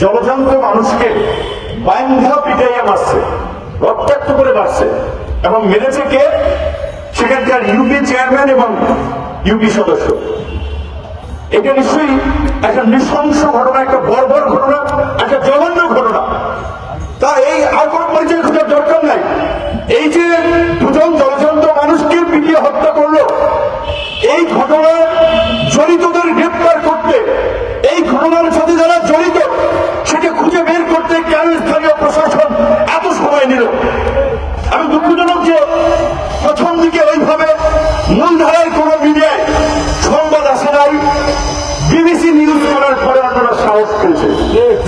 জলজান্ত মানুষকে বাইন্ধা পিটাইয়া মারছে, রক্তাক্ত করে মারছে, এবং মেরেছে কে? সেখানকার ইউপি চেয়ারম্যান এবং ইউপি সদস্য। এটা নিশ্চয়ই একটা নৃশংস ঘটনা, একটা বর্বর ঘটনা, একটা জঘন্য ঘটনা। তা এই আর কোন পরিচয় খোঁজার দরকার নাই। এই যে দুজন জলজান্ত মানুষকে পিটিয়ে হত্যা করলো, এই ঘটনার জড়িতদের গ্রেপ্তার করতে, এই ঘটনার সাথে যারা জড়িত সেটা খুঁজে বের করতে কেন স্থানীয় প্রশাসন এত সময় নিল? আমি দুঃখজনক যে প্রথম দিকে ওইভাবে মূলধারার কোন মিডিয়ায় সংবাদ আসে নাই। বিবিসি নিউজ করার পরে আপনারা সাহস পেয়েছে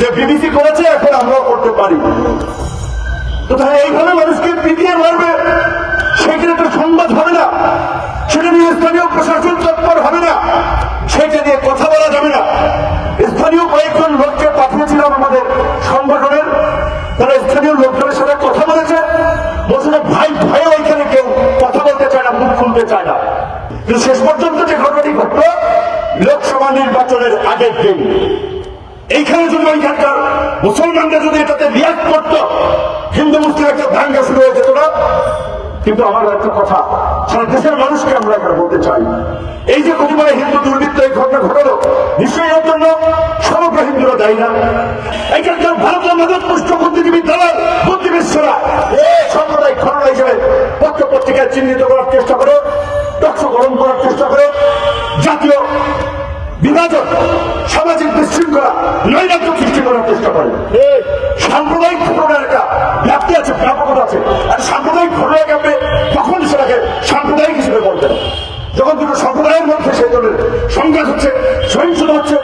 যে বিবিসি করেছে, এখন আমরাও করতে পারি। তো তাহলে এইভাবে মানুষকে পিটিয়ে মারবে, সেখানে তো সংবাদ হবে না, সেটা নিয়ে স্থানীয় প্রশাসন তৎপর হবে না, সেটা নিয়ে কথা বলা যাবে না। স্থানীয় কয়েকজন লোককে পাঠিয়েছিলাম আমাদের সংগঠনের, তারা স্থানীয় লোকজনের সাথে কথা বলেছে, বলছে যে ভাই ভয়ে ওইখানে কেউ কথা বলতে চায় না, মুখ খুলতে চায় না। কিন্তু শেষ পর্যন্ত যে ঘটনাটি ঘটল লোকসভা নির্বাচনের আগের দিন, এইখানে যদি ওইখানকার মুসলমানরা যদি এটাতে রিয়াক্ট করত, হিন্দু মুসলিম একটা দাঙ্গা শুরু হয়ে যেত না। কিন্তু আমার একটা কথা সারা দেশের মানুষকে আমরা এখানে বলতে চাই, এই যে কতিপয় হিন্দু দুর্বৃত্ত এই ঘটনা ঘটালো, নিশ্চয়ই এর জন্য সমগ্র হিন্দুরা দায়ী না। এখানকার ভারতীয় মদতপুষ্ট বুদ্ধিজীবী দলের বুদ্ধিবিশ্বরা এই সাম্প্রদায়িক ঘটনা হিসেবে পত্র পত্রিকায় চিহ্নিত করার চেষ্টা করে, টক্স গরম করার চেষ্টা করে, জাতীয় বিভাজন, সামাজিক বিশৃঙ্খলা, নৈরাজ্য সৃষ্টি করার চেষ্টা করে। সাম্প্রদায়িক ঘটনার একটা ব্যাপ্তি আছে, ব্যাপকতা আছে। আর সাম্প্রদায়িক ঘটনাকে আপনি তখন সেটাকে সাম্প্রদায়িক হিসেবে বলতেন যখন দুটো সম্প্রদায়ের মধ্যে সেই ধরনের সংঘাত হচ্ছে, সহিংসতা হচ্ছে,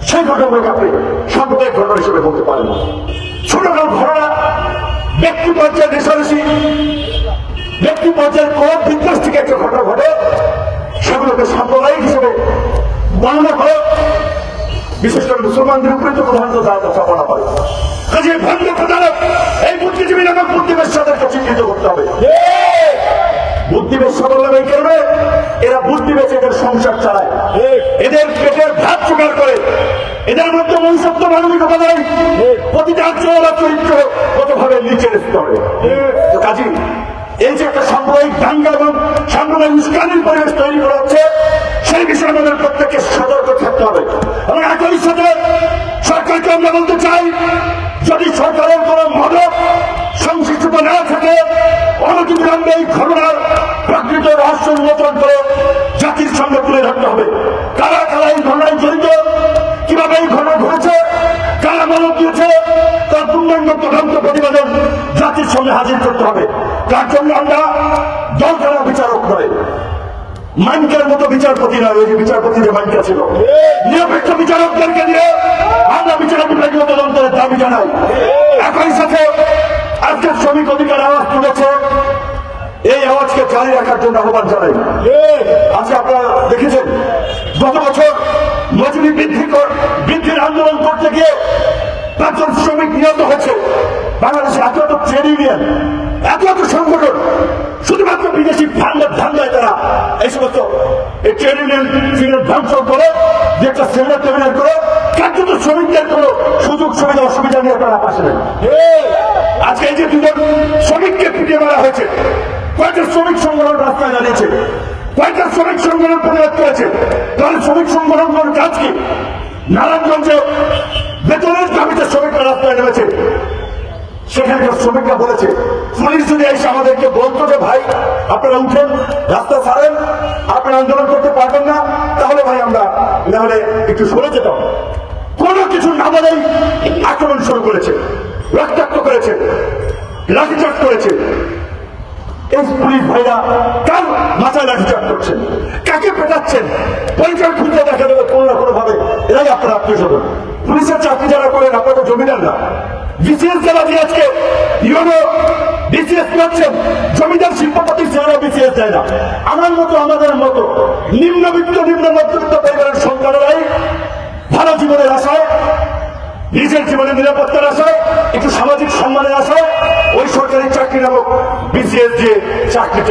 সেই ঘটনাগুলোকে আপনি সাম্প্রদায়িক ঘটনা হিসেবে বলতে পারেন না। ছোটখাটো ঘটনা, ব্যক্তি পর্যায়ে রেশারেশি, ব্যক্তি পর্যায়ের কোন বিদ্বেষ থেকে একটা ঘটনা ঘটে, সেগুলোকে সাম্প্রদায়িক হিসেবে বর্ণনা করে, বিশেষ করে মুসলমানদের উপরে তো প্রধানত চাপানো হয়। কাজে ভণ্ড প্রতারক এই বুদ্ধিজীবী নামক বুদ্ধিবেশ্যাদেরকে চিহ্নিত করতে হবে। বুদ্ধিবেশ্যা বললাম এই কারণে, এরা বুদ্ধি বেঁচে এদের সংসার চালায়, এদের পেটের ভাত জোগাড় করে, এদের মধ্যে মনুষ্যত্ব মানবিকতা নেই, প্রতিটা আচরণ চরিত্র কতভাবে নিচের স্তরে। কাজী এই যে একটা সাম্প্রদায়িক দাঙ্গা এবং সাম্প্রদায়িক উস্কানির পরিবেশ তৈরি করা হচ্ছে, সেই বিষয়ে আমাদের প্রত্যেককে সতর্ক থাকতে হবে। এবং একই সাথে সরকারকে আমরা বলতে চাই, যদি সরকারের কোন মদত সংশ্লিষ্টতা না থাকে, অনতিবিলম্বে এই ঘটনার প্রকৃত রহস্য উন্মোচন করে জাতির সামনে তুলে ধরতে হবে। কারা কারা এই ঘটনায় জড়িত, কিভাবে এই ঘটনা ঘটেছে, কারা মদত দিয়েছে, তার পূর্ণাঙ্গ তদন্ত প্রতিবেদন জাতির সামনে হাজির করতে হবে। তার জন্য আমরা দল দ্বারা বিচারক নয়, মানকের মতো বিচারপতি নয়, ওই যে বিচারপতি যে মানকা ছিল, নিরপেক্ষ বিচারকদেরকে দিয়ে আমরা বিচার বিভাগীয় তদন্তের দাবি জানাই। একই সাথে আজকে শ্রমিক অধিকার আওয়াজ তুলেছে, এই আওয়াজকে জারি রাখার জন্য আহ্বান জানাই। আজকে আপনারা দেখেছেন গত বছর মজুরি বৃদ্ধির আন্দোলন করতে গিয়ে 5 জন শ্রমিক নিহত হয়েছে। বাংলাদেশে এত এত ট্রেড ইউনিয়ন, এত এত সংগঠন, শুধুমাত্র বিদেশি ধান্দায় তারা এই সমস্ত ট্রেড ইউনিয়ন ধ্বংস করে, যে একটা সেমিনার টেমিনার করে কার্যত শ্রমিকদের কোন সুযোগ সুবিধা অসুবিধা নিয়ে তারা পাশে নেই। আজকে এই যে 2 জন শ্রমিককে পিটিয়ে মারা হয়েছে, কয়েকটা শ্রমিক সংগঠন রাস্তায় দাঁড়িয়েছে, কয়েকটা শ্রমিক সংগঠন প্রতিবাদ করেছে। তাহলে শ্রমিক সংগঠনগুলোর কাজ কি? নারায়ণগঞ্জে বেতনের দাবিতে শ্রমিকরা রাস্তায় নেমেছে, সেখানকার শ্রমিকরা বলেছে পুলিশ যদি এসে আমাদেরকে বলতো যে ভাই আপনারা উঠেন, রাস্তা ছাড়েন, আপনারা আন্দোলন করতে পারবেন না, তাহলে ভাই আমরা নাহলে একটু সরে যেতাম। কোনো কিছু না বলেই আক্রমণ শুরু করেছে, রক্তাক্ত করেছে, লাঠিচার্জ করেছে। এই পুলিশ ভাইরা কার মাথায় লাঠিচার্জ করছেন, কাকে পেটাচ্ছেন, পরিচয় খুঁজে দেখা দেবে কোনো না কোনো ভাবে এরাই আপনারা আত্মীয় স্বজন। পুলিশের চাকরি যারা করেন আপনারা তো জমিদার না, বিসিএস যারা দিয়ে আজকে ইউনো বিসিএস করছেন, জমিদার শিল্পপতি যারা বিসিএস দেয় না। আমার মতো আমাদের মতো নিম্নবিত্ত নিম্ন মধ্যবিত্ত পরিবারের সন্তানেরাই ভালো জীবনের আশায়, নিজের জীবনের নিরাপত্তার আশায়, একটু সামাজিক সম্মানের আশায় ওই সরকারি চাকরি নামক বিসিএস দিয়ে চাকরি